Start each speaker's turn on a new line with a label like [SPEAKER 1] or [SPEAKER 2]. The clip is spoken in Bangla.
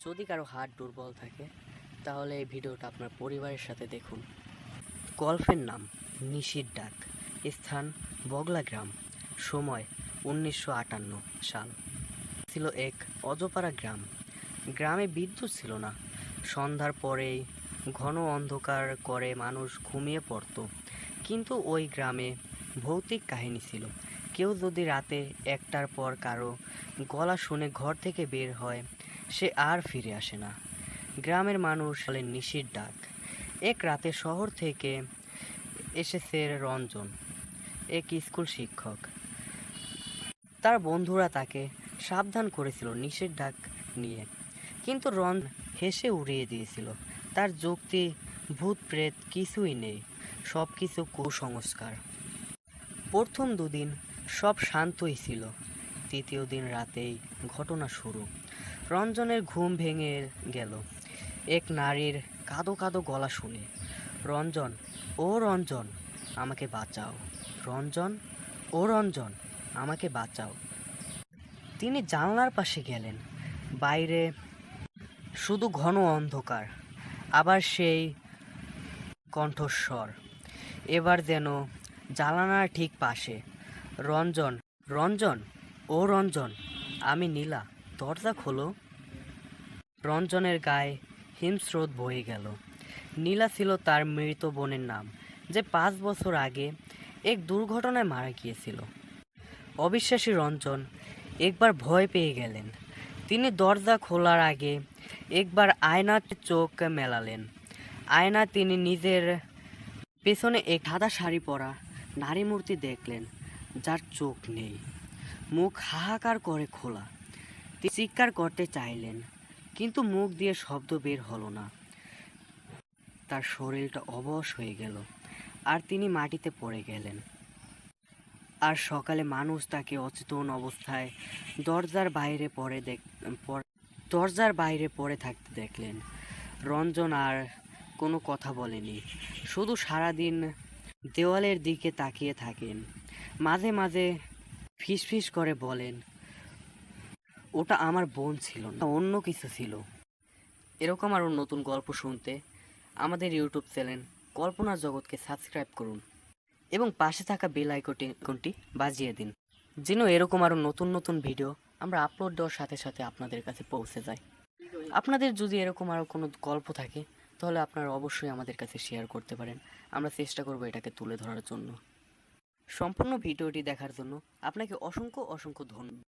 [SPEAKER 1] যদি কারো হার্ট দুর্বল থাকে তাহলে এই ভিডিওটা আপনার পরিবারের সাথে দেখুন। গল্পের নাম নিশির ডাক, স্থান বগলা গ্রাম, সময় 1958 সাল। ছিল এক অজপাড়া গ্রাম। গ্রামে বিদ্যুৎ ছিল না। সন্ধ্যার পরেই ঘন অন্ধকার করে মানুষ ঘুমিয়ে পড়ত। কিন্তু ওই গ্রামে ভৌতিক কাহিনী ছিল। কেউ যদি রাতে 1টার পর কারো গলা শুনে ঘর থেকে বের হয়, সে আর ফিরে আসে না। গ্রামের মানুষ বলেন নিশির ডাক। এক রাতে শহর থেকে এসেছে রঞ্জন, এক স্কুল শিক্ষক। তার বন্ধুরা তাকে সাবধান করেছিল নিশির ডাক নিয়ে, কিন্তু হেসে উড়িয়ে দিয়েছিল। তার যুক্তি ভূত প্রেত কিছুই নেই, সব কিছু কুসংস্কার। প্রথম দুদিন সব শান্তই ছিল। তৃতীয় দিন রাতেই ঘটনা শুরু। রঞ্জনের ঘুম ভেঙে গেল এক নারীর কাঁদো কাঁদো গলা শুনে। রঞ্জন, ও রঞ্জন, আমাকে বাঁচাও। রঞ্জন, ও রঞ্জন, আমাকে বাঁচাও। তিনি জানলার পাশে গেলেন। বাইরে শুধু ঘন অন্ধকার, আবার সেই কণ্ঠস্বর, এবার যেন জানালার ঠিক পাশে। রঞ্জন, রঞ্জন, ও রঞ্জন, আমি নীলা, দরজা খোলো। রঞ্জনের গায়ে হিমস্রোত বয়ে গেল। নীলা ছিল তার মৃত বোনের নাম, যে 5 বছর আগে এক দুর্ঘটনায় মারা গিয়েছিল। অবিশ্বাসী রঞ্জন একবার ভয় পেয়ে গেলেন। তিনি দরজা খোলার আগে একবার আয়নাতে চোখ মেলালেন। আয়না তিনি নিজের পেছনে এক সাদা শাড়ি পরা নারী মূর্তি দেখলেন, যার চোখ নেই, মুখ হাহাকার করে খোলা। তিনি চিৎকার করতে চাইলেন, কিন্তু মুখ দিয়ে শব্দ বের হলো না। তার শরীরটা অবশ হয়ে গেল, আর তিনি মাটিতে পড়ে গেলেন। আর সকালে মানুষ তাকে অচেতন অবস্থায় দরজার বাইরে পড়ে থাকতে দেখলেন। রঞ্জন আর কোনো কথা বলেনি, শুধু সারাদিন দেওয়ালের দিকে তাকিয়ে থাকেন। মাঝে মাঝে ফিসফিস করে বলেন, ওটা আমার বোন ছিল না, অন্য কিছু ছিল। এরকম আরও নতুন গল্প শুনতে আমাদের ইউটিউব চ্যানেল কল্পনা জগৎকে সাবস্ক্রাইব করুন এবং পাশে থাকা বেল আইকনটি বাজিয়ে দিন, যেন এরকম আরও নতুন নতুন ভিডিও আমরা আপলোড দেওয়ার সাথে সাথে আপনাদের কাছে পৌঁছে যায়। আপনাদের যদি এরকম আরও কোনো গল্প থাকে তাহলে আপনারা অবশ্যই আমাদের কাছে শেয়ার করতে পারেন। আমরা চেষ্টা করব এটাকে তুলে ধরার জন্য। সম্পূর্ণ ভিডিওটি দেখার জন্য আপনাকে অসংখ্য অসংখ্য ধন্যবাদ।